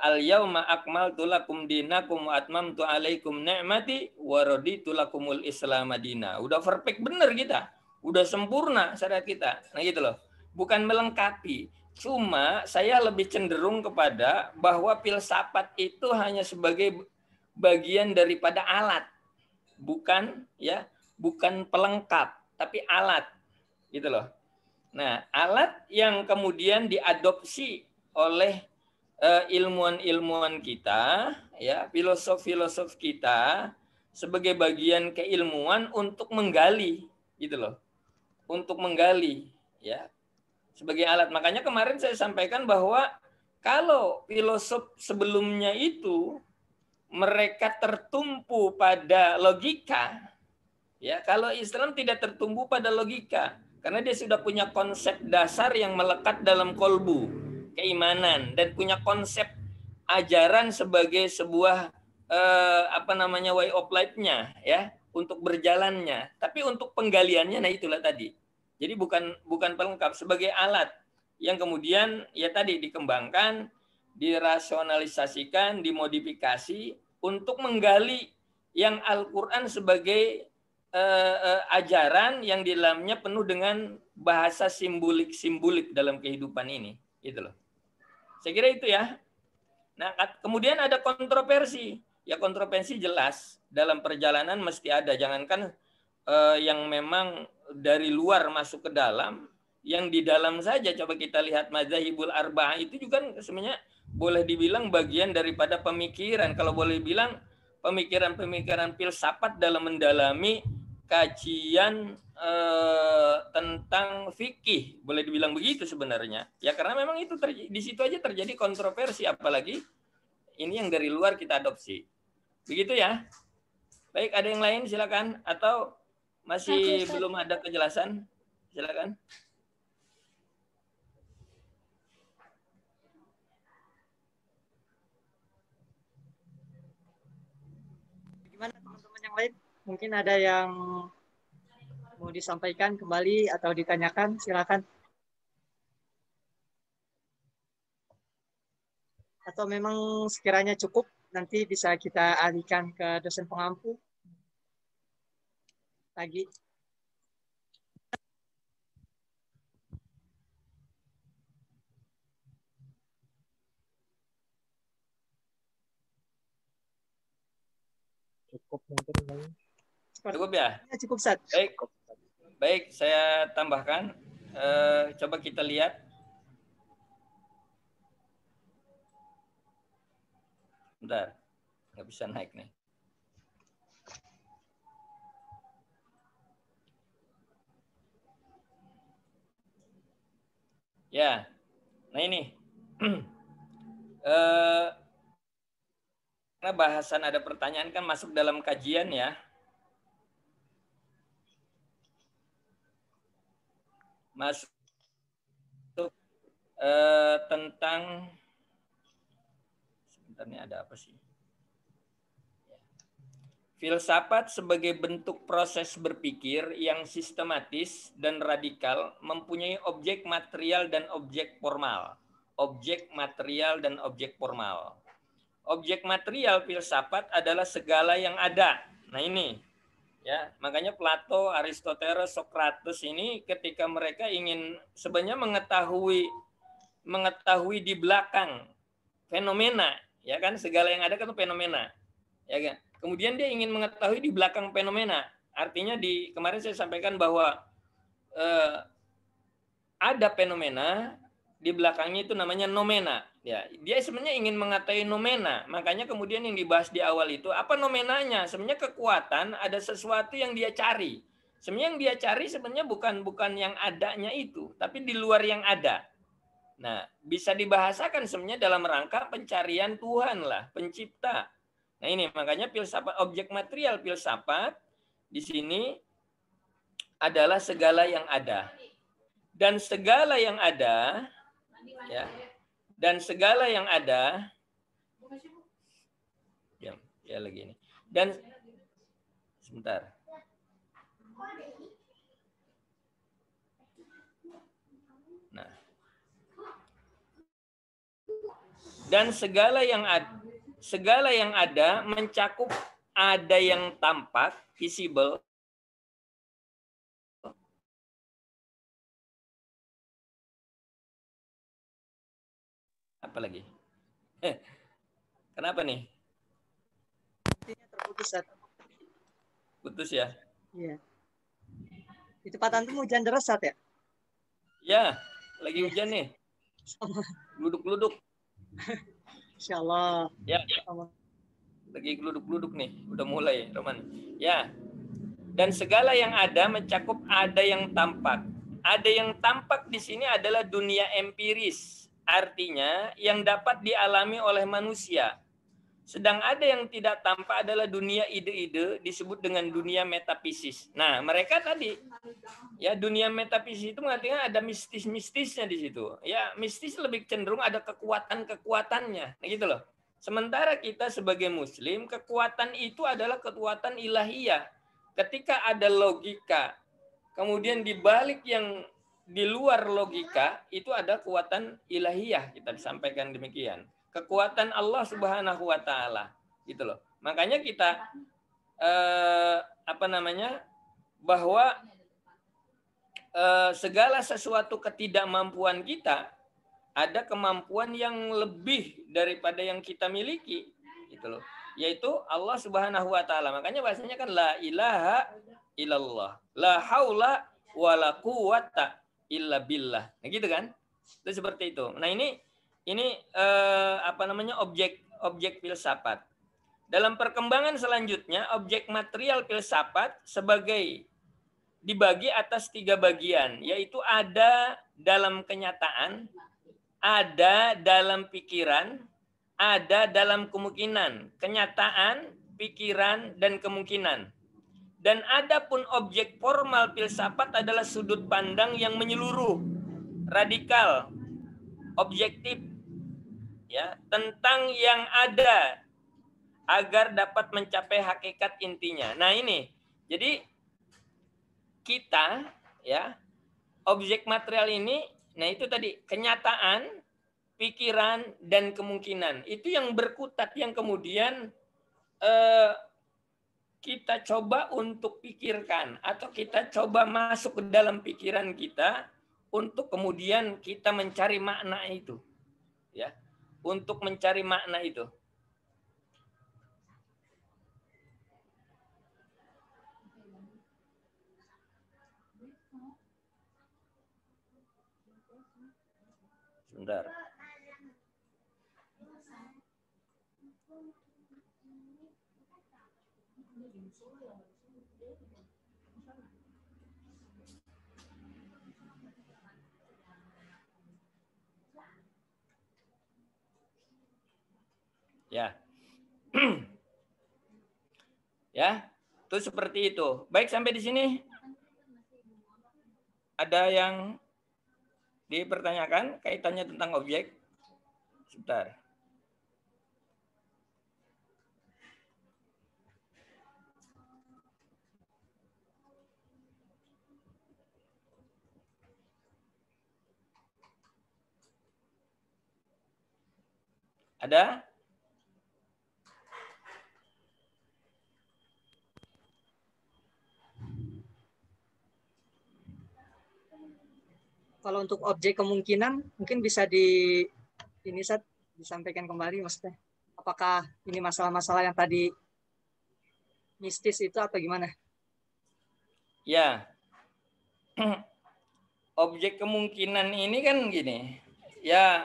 al-yauma akmaltu lakum dinakum wa atmamtu alaikum ni'mati wa raditu lakumul Islam madina. Udah perfect bener kita. Udah sempurna syariat kita. Nah, gitu loh. Bukan melengkapi. Cuma saya lebih cenderung kepada bahwa filsafat itu hanya sebagai bagian daripada alat, bukan pelengkap, tapi alat, gitu loh. Nah, alat yang kemudian diadopsi oleh ilmuwan-ilmuwan kita, ya, filosof-filosof kita sebagai bagian keilmuan untuk menggali, gitu loh, untuk menggali, ya, sebagai alat. Makanya kemarin saya sampaikan bahwa kalau filosof sebelumnya itu mereka tertumpu pada logika, ya, kalau Islam tidak tertumpu pada logika, karena dia sudah punya konsep dasar yang melekat dalam kolbu, keimanan, dan punya konsep ajaran sebagai sebuah way of life-nya, ya, untuk berjalannya. Tapi untuk penggaliannya, nah itulah tadi. Jadi bukan pelengkap, sebagai alat yang kemudian ya tadi dikembangkan, dirasionalisasikan, dimodifikasi untuk menggali yang Al-Quran sebagai ajaran yang di dalamnya penuh dengan bahasa simbolik dalam kehidupan ini, gitu loh. Saya kira itu ya. Nah, kemudian ada kontroversi. Ya, kontroversi jelas dalam perjalanan mesti ada. Jangankan yang memang dari luar masuk ke dalam, yang di dalam saja coba kita lihat madzhabul arba'ah itu juga sebenarnya boleh dibilang bagian daripada pemikiran. Kalau boleh bilang pemikiran-pemikiran filsafat dalam mendalami kajian tentang fikih, boleh dibilang begitu sebenarnya. Ya karena memang itu di situ aja terjadi kontroversi, apalagi ini yang dari luar kita adopsi. Begitu ya. Baik, ada yang lain silakan, atau masih belum ada kejelasan? Silakan. Gimana teman-teman yang lain? Mungkin ada yang mau disampaikan kembali atau ditanyakan, silakan. Atau memang sekiranya cukup, nanti bisa kita alihkan ke dosen pengampu lagi. Cukup mungkin Bang. Cukup ya? Cukup, Ustaz. Baik, saya tambahkan. Coba kita lihat. Bentar, nggak bisa naik nih. Ya, nah ini. Karena bahasan ada pertanyaan kan masuk dalam kajian ya. Masuk tentang, sebentar nih ada apa sih? Filsafat sebagai bentuk proses berpikir yang sistematis dan radikal mempunyai objek material dan objek formal. Objek material dan objek formal. Objek material filsafat adalah segala yang ada. Nah ini, ya makanya Plato, Aristoteles, Socrates ini ketika mereka ingin sebenarnya mengetahui di belakang fenomena, ya kan, segala yang ada kan fenomena, ya kan. Kemudian dia ingin mengetahui di belakang fenomena. Artinya kemarin saya sampaikan bahwa ada fenomena, di belakangnya itu namanya nomena. Ya, dia sebenarnya ingin mengetahui nomena. Makanya kemudian yang dibahas di awal itu apa nomenanya? Sebenarnya kekuatan, ada sesuatu yang dia cari. Sebenarnya yang dia cari sebenarnya bukan yang adanya itu, tapi di luar yang ada. Nah, bisa dibahasakan sebenarnya dalam rangka pencarian Tuhan lah, pencipta. Nah ini makanya filsafat, objek material filsafat di sini adalah segala yang ada. Dan segala yang ada, ya, dan segala yang ada, ya lagi ini. Dan sebentar. Nah, dan segala yang ada mencakup ada yang tampak, visible, Apa lagi? Kenapa nih? Intinya terputus, Ustaz. Putus ya? Iya. Di tempat antum hujan deras, Ustaz, ya? Ya, lagi hujan nih. Sama. Gluduk-gluduk. Insyaallah. Ya, Sama. lagi gluduk-gluduk nih. Udah mulai, Roman. Ya. Dan segala yang ada mencakup ada yang tampak. Ada yang tampak di sini adalah dunia empiris. Artinya yang dapat dialami oleh manusia. Sedang ada yang tidak tampak adalah dunia ide-ide, disebut dengan dunia metafisis. Nah, mereka tadi, ya dunia metafisis itu mengatakan ada mistis-mistisnya di situ. Ya, mistis lebih cenderung ada kekuatan-kekuatannya. Nah, gitu loh. Sementara kita sebagai Muslim, kekuatan itu adalah kekuatan ilahiyah. Ketika ada logika, kemudian di balik yang di luar logika, itu ada kekuatan ilahiyah, kita disampaikan demikian. Kekuatan Allah Subhanahu wa taala, gitu loh. Makanya kita bahwa segala sesuatu ketidakmampuan kita ada kemampuan yang lebih daripada yang kita miliki, gitu loh. Yaitu Allah Subhanahu wa taala. Makanya bahasanya kan la ilaha illallah, la haula wala quwata illa billah. Nah, gitu kan? Itu seperti itu. Nah, ini objek filsafat. Dalam perkembangan selanjutnya, objek material filsafat sebagai dibagi atas 3 bagian, yaitu ada dalam kenyataan, ada dalam pikiran, ada dalam kemungkinan. Kenyataan, pikiran, dan kemungkinan. Dan adapun objek formal filsafat adalah sudut pandang yang menyeluruh, radikal, objektif, ya, tentang yang ada agar dapat mencapai hakikat intinya. Nah, ini. Jadi kita, ya, objek material ini, nah itu tadi kenyataan, pikiran, dan kemungkinan. Itu yang berkutat, yang kemudian kita coba untuk pikirkan atau kita coba masuk ke dalam pikiran kita untuk kemudian kita mencari makna itu, ya, untuk mencari makna itu. Sebentar. Ya. Ya, itu seperti itu. Baik, sampai di sini. Ada yang dipertanyakan kaitannya tentang objek? Sebentar. Ada? Kalau untuk objek kemungkinan mungkin bisa disampaikan kembali, maksudnya. Apakah ini masalah-masalah yang tadi mistis itu atau gimana? Ya. Objek kemungkinan ini kan gini. Ya,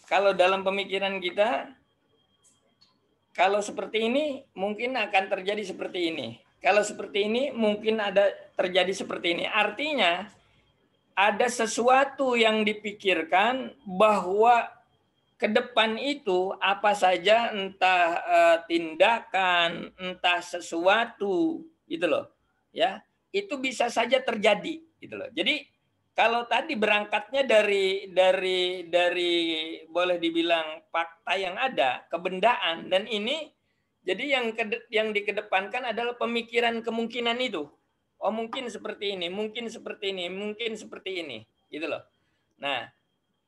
kalau dalam pemikiran kita, kalau seperti ini mungkin akan terjadi seperti ini. Kalau seperti ini mungkin ada terjadi seperti ini. Artinya ada sesuatu yang dipikirkan bahwa ke depan itu apa saja, entah tindakan, entah sesuatu, gitu loh. Ya, itu bisa saja terjadi, gitu loh. Jadi kalau tadi berangkatnya dari boleh dibilang fakta yang ada, kebendaan, dan ini jadi yang dikedepankan adalah pemikiran kemungkinan itu. Oh, mungkin seperti ini, mungkin seperti ini, mungkin seperti ini, gitu loh. Nah,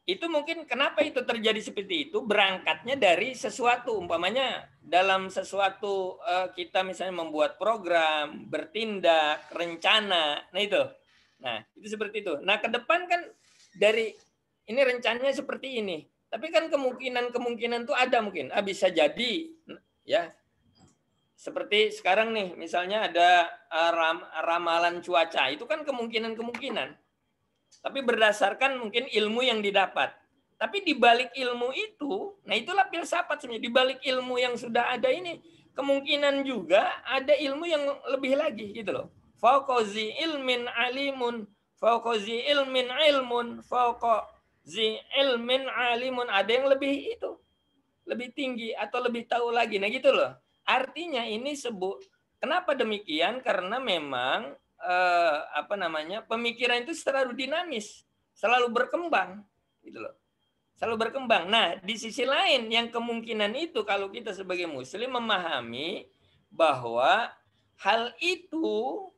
itu mungkin kenapa itu terjadi seperti itu, berangkatnya dari sesuatu, umpamanya dalam sesuatu kita misalnya membuat program, bertindak, rencana, nah itu seperti itu. Nah, ke depan kan dari ini rencananya seperti ini. Tapi kan kemungkinan tuh ada mungkin. Bisa jadi ya. Seperti sekarang nih, misalnya ada ramalan cuaca, itu kan kemungkinan. Tapi berdasarkan mungkin ilmu yang didapat. Tapi di balik ilmu itu, nah itulah filsafat sebenarnya. Di balik ilmu yang sudah ada ini, kemungkinan juga ada ilmu yang lebih lagi gitu loh. Fauqazi ilmin alimun, fauqazi ilmin ilmun, fauqazi ilmin alimun. Ada yang lebih itu, lebih tinggi atau lebih tahu lagi. Nah gitu loh. Artinya ini kenapa demikian? Karena memang pemikiran itu selalu dinamis, selalu berkembang, gitu loh. Selalu berkembang. Nah, di sisi lain yang kemungkinan itu kalau kita sebagai muslim memahami bahwa hal itu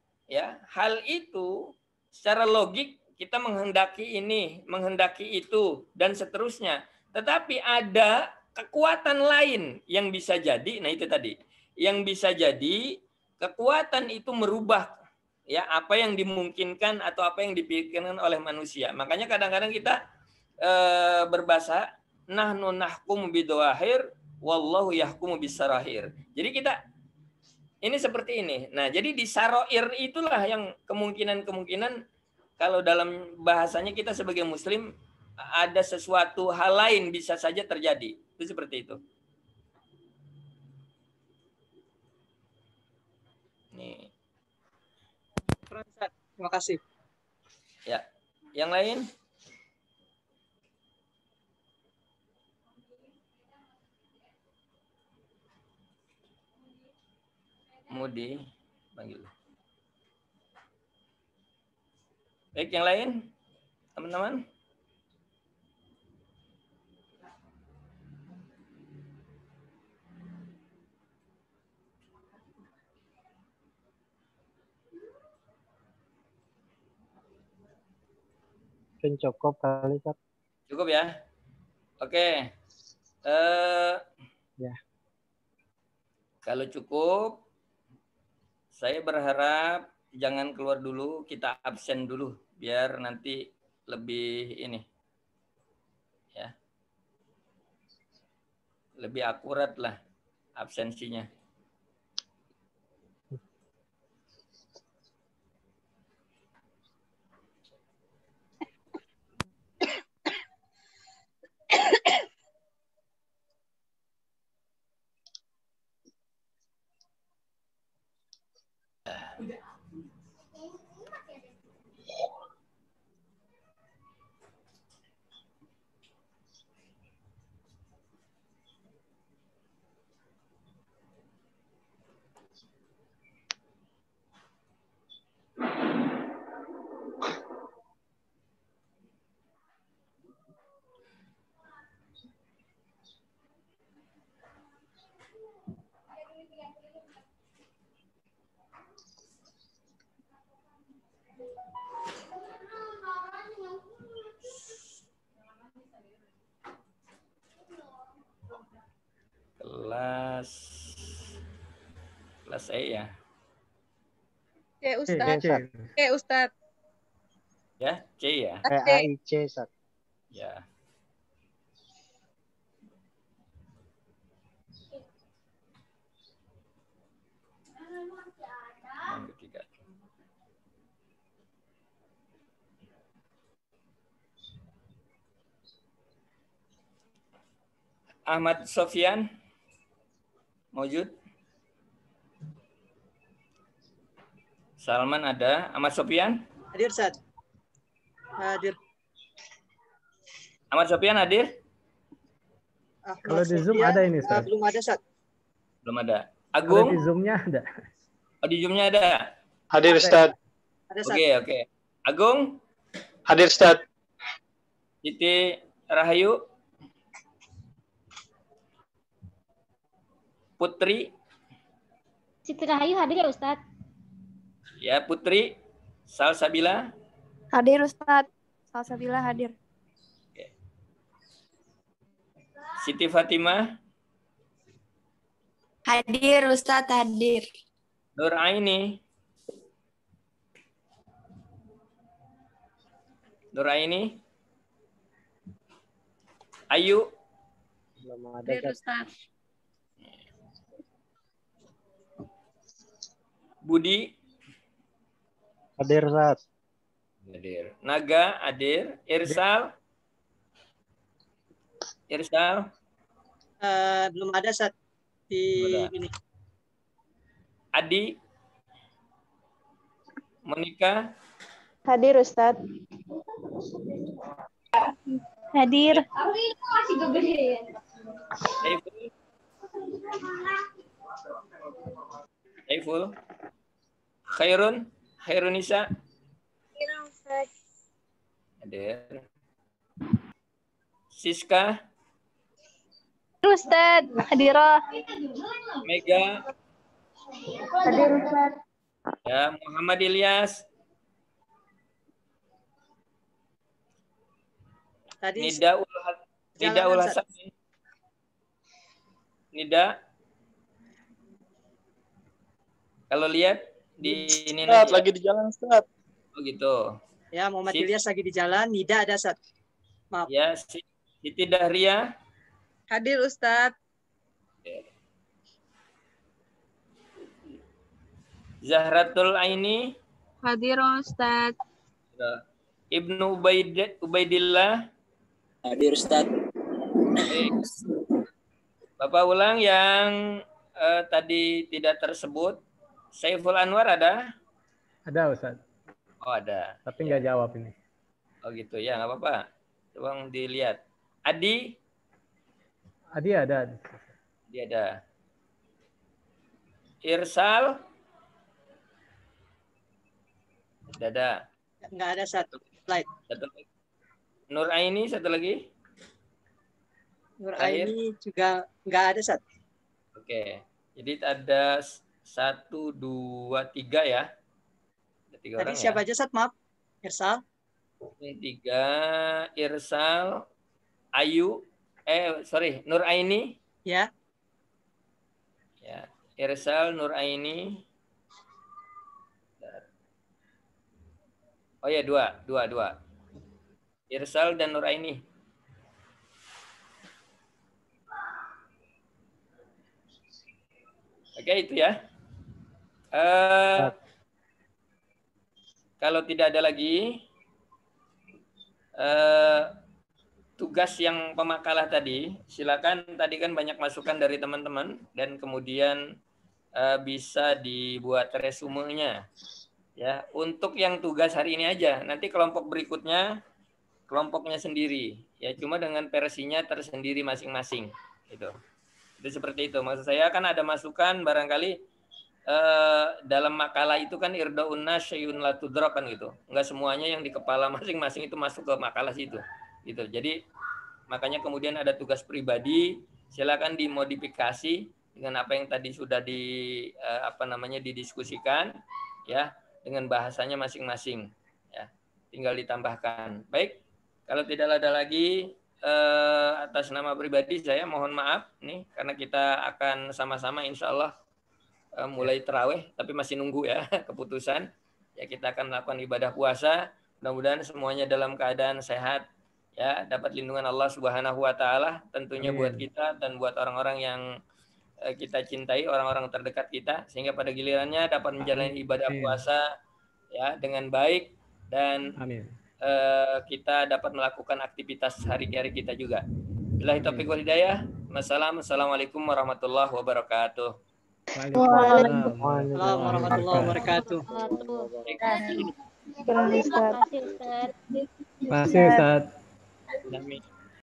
secara logik kita menghendaki ini, menghendaki itu dan seterusnya. Tetapi ada kekuatan lain yang bisa jadi, nah itu tadi, yang bisa jadi kekuatan itu merubah ya apa yang dimungkinkan atau apa yang dipikirkan oleh manusia. Makanya kadang-kadang kita berbahasa nahnu nahkumu bidawahir wallahu yahkumu bisarahir. Jadi kita ini seperti ini. Nah, jadi di saroir itulah yang kemungkinan kalau dalam bahasanya kita sebagai muslim ada sesuatu hal lain bisa saja terjadi. Itu seperti itu. Nih. Terima kasih. Ya, yang lain? Mudi, panggil. Baik, yang lain, teman-teman? Mungkin cukup kali, Ustaz. Cukup ya? Oke. Ya. Kalau cukup, saya berharap jangan keluar dulu, kita absen dulu biar nanti lebih ini ya. Lebih akurat lah absensinya. Kelas saya ya. Ustaz. Ya, C ya. AIC, Ustaz. Ya. Yang ketiga. Ahmad Sofyan. Mawjud. Salman ada. Ahmad Sofyan. Hadir, Ustaz. Hadir. Ahmad Sofyan hadir? Kalau di Zoom ada ini, Ustaz. Belum ada, Ustaz. Belum ada. Kalau Agung? di Zoom-nya ada. Oh, di Zoom-nya ada? Hadir, Ustaz. Ada, Ustaz. Oke. Agung? Hadir, Ustaz. Siti Rahayu? Putri? Siti Rahayu hadir ya, Ustaz? Ya, Putri. Salsabila? Hadir, Ustaz. Salsabila hadir. Oke. Siti Fatimah? Hadir, Ustaz, hadir. Nur Aini? Nur Aini? Ayu. Belum ada Hadir Ustaz. Ustaz. Budi. Hadir Ustaz. Hadir. Naga hadir. Irsal. Irsal. Belum ada Ustaz di Belum ada. ini. Adi. Monika. Hadir Ustadz. Hadir. Saiful. Saiful. Khairun. Khairunisa. Hadir. Siska. Ustadz. Hadirah. Mega. Hadir Ustadz. Ya, Muhammad Ilyas. Tadi Nida jalanan, Ul Ustaz. Hasan. Nida. Kalau lihat di ini Ustaz, lagi, lagi di jalan Ustaz. oh gitu. Ya, Muhammad Sip. Ilyas lagi di jalan, Nida ada Ustaz. Maaf. Ya, Siti Dahria. Hadir Ustadz. Zahratul Aini. Hadir Ustadz. Ibnu Ubaidillah. Hadir Ustaz. Baik. Bapak ulang yang tadi tidak tersebut. Saiful Anwar ada? Ada Ustaz. Oh ada. Tapi nggak jawab ini. Oh gitu ya, nggak apa-apa. Coba dilihat. Adi? Adi ada. Dia ada. Irsal? Ada. Nggak ada satu slide. Satu lagi. Nur Aini satu lagi. Nur Terakhir. Aini juga nggak ada Ustaz. Oke. Jadi ada 1, 2, 3 ya. Ada 3 Tadi orang siapa ya. aja Ustaz? Maaf. Irsal. Ini 3, Irsal, Ayu, Nur Aini. Ya. Ya, Irsal, Nur Aini. Oh ya, dua. Irsal dan Nur Aini. Oke, itu ya. Kalau tidak ada lagi tugas yang pemakalah tadi, silakan. Tadi kan banyak masukan dari teman-teman dan kemudian bisa dibuat resumenya. Ya, untuk yang tugas hari ini aja. Nanti kelompok berikutnya kelompoknya sendiri. Ya, cuma dengan versinya tersendiri masing-masing. Itu seperti itu. Maksud saya kan ada masukan barangkali dalam makalah itu kan irdaun nas syai'un la tudrak kan gitu. Enggak semuanya yang di kepala masing-masing itu masuk ke makalah situ. Gitu. Jadi makanya kemudian ada tugas pribadi, silakan dimodifikasi dengan apa yang tadi sudah didiskusikan ya, dengan bahasanya masing-masing ya. Tinggal ditambahkan. Baik. Kalau tidak ada lagi atas nama pribadi saya mohon maaf nih karena kita akan sama-sama insya Allah mulai terawih tapi masih nunggu ya keputusan ya. Kita akan melakukan ibadah puasa, mudah-mudahan semuanya dalam keadaan sehat ya, dapat lindungan Allah Subhanahu wa taala tentunya. Amin. Buat kita dan buat orang-orang yang kita cintai, orang-orang terdekat kita, sehingga pada gilirannya dapat menjalani ibadah puasa ya dengan baik dan amin. Kita dapat melakukan aktivitas hari-hari kita juga. Billahi taufiq wal hidayah. Assalamualaikum warahmatullahi wabarakatuh. Waalaikumsalam warahmatullahi wabarakatuh. Terima kasih Ustaz. Terima kasih Ustaz. Amin.